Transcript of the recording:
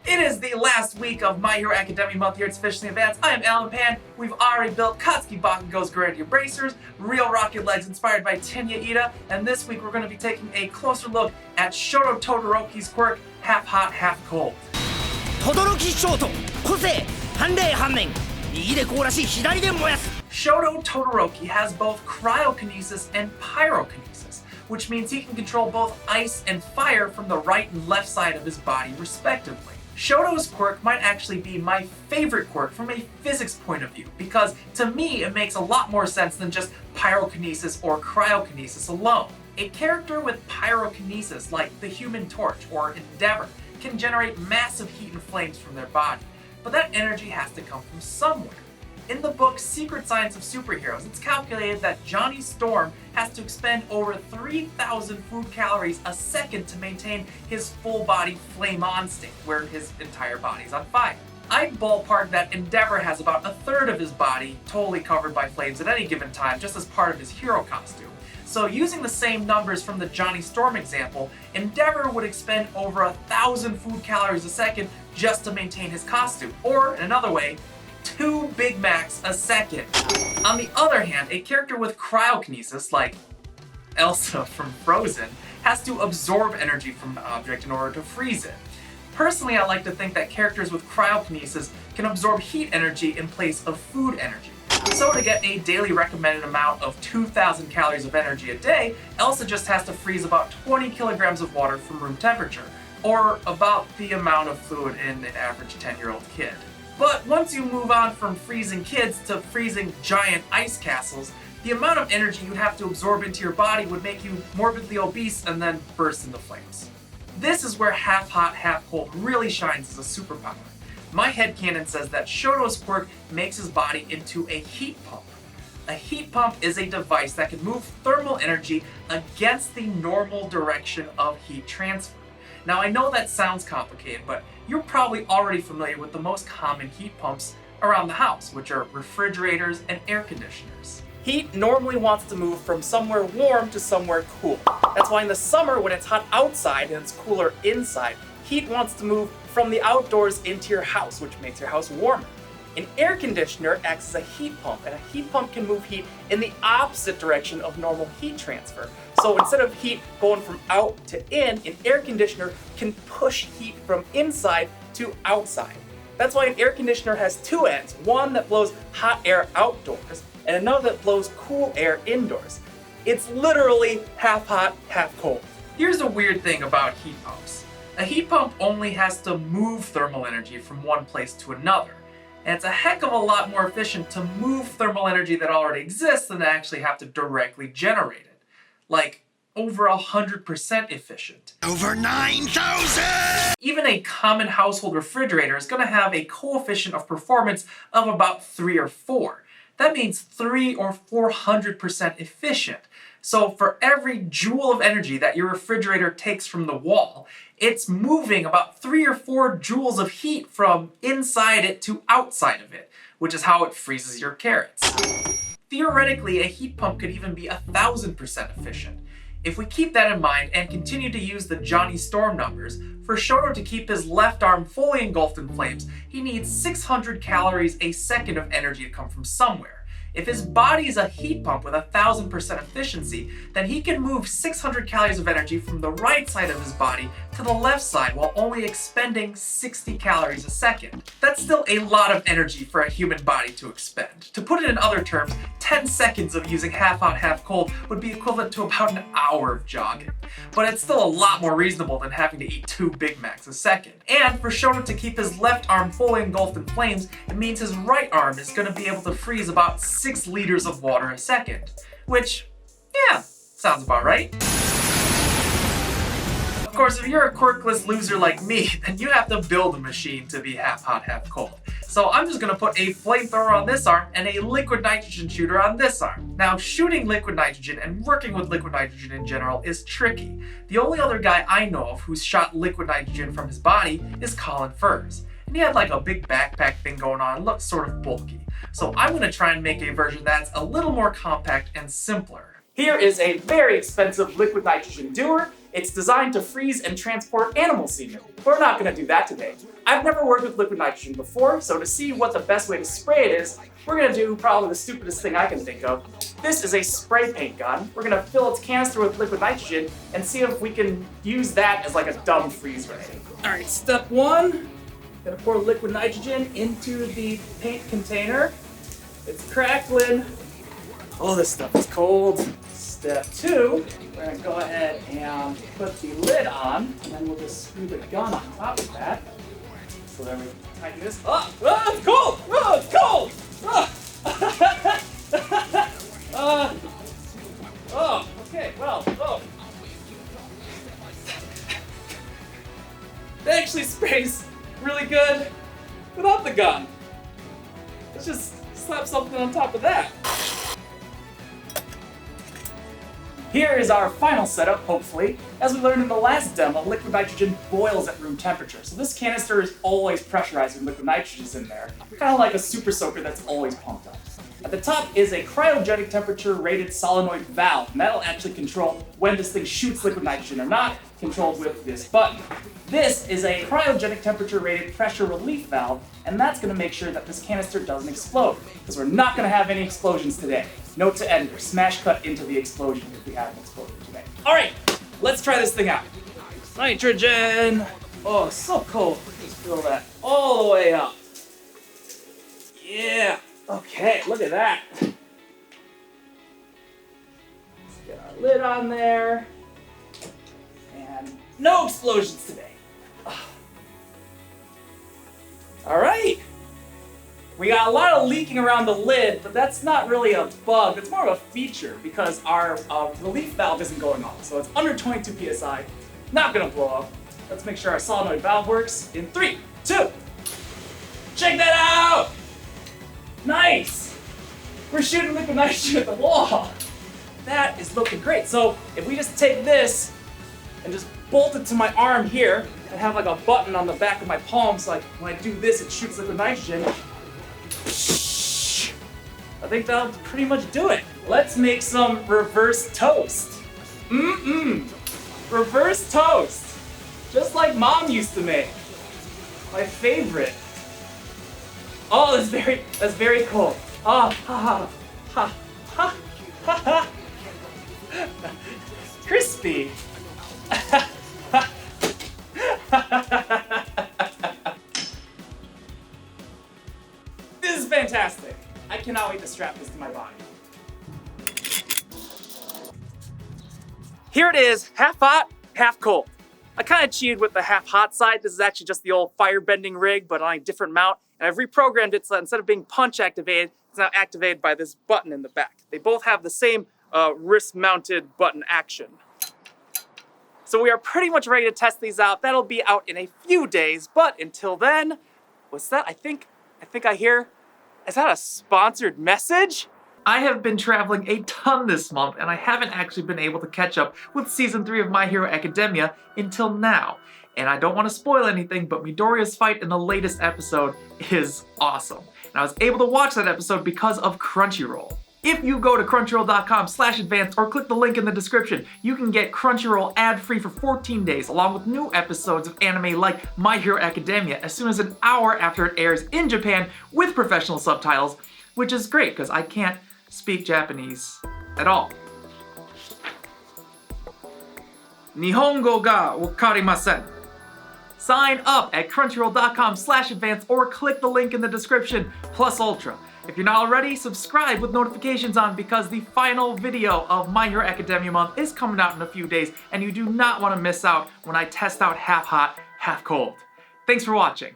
It is the last week of My Hero Academia month here. It's officially advanced. I am Alan Pan. We've already built Katsuki Bakugo's Grandia Bracers, real rocket legs inspired by Tenya Ida, and this week we're going to be taking a closer look at Shoto Todoroki's quirk, Half Hot, Half Cold. Todoroki Shoto, 個性、反例反面、右で凍らし、左で燃やす。Shoto Todoroki has both cryokinesis and pyrokinesis, which means he can control both ice and fire from the right and left side of his body, respectively. Shoto's quirk might actually be my favorite quirk from a physics point of view, because to me it makes a lot more sense than just pyrokinesis or cryokinesis alone. A character with pyrokinesis, like the Human Torch or Endeavor, can generate massive heat and flames from their body, but that energy has to come from somewhere. In the book Secret Science of Superheroes, it's calculated that Johnny Storm has to expend over 3,000 food calories a second to maintain his full-body flame-on state, where his entire body's on fire. I'd ballpark that Endeavor has about a third of his body totally covered by flames at any given time, just as part of his hero costume. So using the same numbers from the Johnny Storm example, Endeavor would expend over 1,000 food calories a second just to maintain his costume, or in another way, 2 Big Macs a second. On the other hand, a character with cryokinesis, like Elsa from Frozen, has to absorb energy from an object in order to freeze it. Personally, I like to think that characters with cryokinesis can absorb heat energy in place of food energy. So to get a daily recommended amount of 2,000 calories of energy a day, Elsa just has to freeze about 20 kilograms of water from room temperature, or about the amount of fluid in an average 10-year-old kid. But once you move on from freezing kids to freezing giant ice castles, the amount of energy you'd have to absorb into your body would make you morbidly obese and then burst into flames. This is where half hot, half cold really shines as a superpower. My headcanon says that Shoto's quirk makes his body into a heat pump. A heat pump is a device that can move thermal energy against the normal direction of heat transfer. Now I know that sounds complicated, but you're probably already familiar with the most common heat pumps around the house, which are refrigerators and air conditioners. Heat normally wants to move from somewhere warm to somewhere cool. That's why in the summer, when it's hot outside and it's cooler inside, heat wants to move from the outdoors into your house, which makes your house warmer. An air conditioner acts as a heat pump, and a heat pump can move heat in the opposite direction of normal heat transfer. So instead of heat going from out to in, an air conditioner can push heat from inside to outside. That's why an air conditioner has 2 ends, one that blows hot air outdoors, and another that blows cool air indoors. It's literally half hot, half cold. Here's the weird thing about heat pumps. A heat pump only has to move thermal energy from one place to another. And it's a heck of a lot more efficient to move thermal energy that already exists than to actually have to directly generate it. Like, over 100% efficient. Over 9,000! Even a common household refrigerator is going to have a coefficient of performance of about 3 or 4. That means 300 or 400% efficient. So for every joule of energy that your refrigerator takes from the wall, it's moving about 3 or 4 joules of heat from inside it to outside of it, which is how it freezes your carrots. Theoretically, a heat pump could even be 1,000% efficient. If we keep that in mind and continue to use the Johnny Storm numbers, for Shoto to keep his left arm fully engulfed in flames, he needs 600 calories a second of energy to come from somewhere. If his body is a heat pump with 1,000% efficiency, then he can move 600 calories of energy from the right side of his body to the left side while only expending 60 calories a second. That's still a lot of energy for a human body to expend. To put it in other terms, 10 seconds of using half hot, half cold would be equivalent to about an hour of jogging. But it's still a lot more reasonable than having to eat 2 Big Macs a second. And for Shoto to keep his left arm fully engulfed in flames, it means his right arm is going to be able to freeze about 6 liters of water a second. Which, yeah, sounds about right. Of course, if you're a quirkless loser like me, then you have to build a machine to be half hot, half cold. So I'm just gonna put a flamethrower on this arm and a liquid nitrogen shooter on this arm. Now, shooting liquid nitrogen and working with liquid nitrogen in general is tricky. The only other guy I know of who's shot liquid nitrogen from his body is Colin Furs. And he had like a big backpack thing going on and looked sort of bulky. So I'm gonna try and make a version that's a little more compact and simpler. Here is a very expensive liquid nitrogen doer. It's designed to freeze and transport animal semen. But we're not gonna do that today. I've never worked with liquid nitrogen before, so to see what the best way to spray it is, we're gonna do probably the stupidest thing I can think of. This is a spray paint gun. We're gonna fill its canister with liquid nitrogen and see if we can use that as like a dumb freeze ray. All right, step one, gonna pour liquid nitrogen into the paint container. It's crackling. Oh, this stuff is cold. Step two, we're gonna go ahead and put the lid on, and then we'll just screw the gun on top of that. So then we tighten this. Oh, it's cold! Oh, it's cold! Okay, well, It actually sprays really good without the gun. Let's just slap something on top of that. Here is our final setup, hopefully. As we learned in the last demo, liquid nitrogen boils at room temperature. So this canister is always pressurized when liquid nitrogen is in there, kind of like a super soaker that's always pumped up. At the top is a cryogenic temperature rated solenoid valve, and that'll actually control when this thing shoots liquid nitrogen or not, controlled with this button. This is a cryogenic temperature rated pressure relief valve, and that's gonna make sure that this canister doesn't explode, because we're not gonna have any explosions today. Note to editor, smash cut into the explosion if we have an explosion today. All right, let's try this thing out. Nitrogen. Oh, so cold. Just fill that all the way up. Yeah. Okay, look at that. Let's get our lid on there. And no explosions today. All right. We got a lot of leaking around the lid, but that's not really a bug. It's more of a feature because our relief valve isn't going off. So it's under 22 psi, not gonna blow up. Let's make sure our solenoid valve works in 3, 2. Check that out! Nice! We're shooting liquid nitrogen at the wall. That is looking great. So if we just take this and just bolt it to my arm here and have like a button on the back of my palm, so like when I do this, it shoots liquid nitrogen. I think that'll pretty much do it. Let's make some reverse toast. Reverse toast. Just like Mom used to make. My favorite. Oh, that's very cool. Ah, ha, ha, ha, ha, ha. Crispy. This is fantastic. I cannot wait to strap this to my body. Here it is, half hot, half cold. I kind of cheated with the half hot side. This is actually just the old fire bending rig, but on a different mount. And I've reprogrammed it so that instead of being punch activated, it's now activated by this button in the back. They both have the same wrist mounted button action. So we are pretty much ready to test these out. That'll be out in a few days, but until then, what's that? I think I hear, is that a sponsored message? I have been traveling a ton this month, and I haven't actually been able to catch up with Season 3 of My Hero Academia until now. And I don't want to spoil anything, but Midoriya's fight in the latest episode is awesome. And I was able to watch that episode because of Crunchyroll. If you go to crunchyroll.com/advanced or click the link in the description, you can get Crunchyroll ad-free for 14 days, along with new episodes of anime like My Hero Academia as soon as an hour after it airs in Japan with professional subtitles, which is great because I can't speak Japanese at all. Nihongo ga wakarimasen. Sign up at crunchyroll.com/advanced or click the link in the description, plus Ultra. If you're not already, subscribe with notifications on because the final video of My Hero Academia month is coming out in a few days and you do not want to miss out when I test out half hot, half cold. Thanks for watching.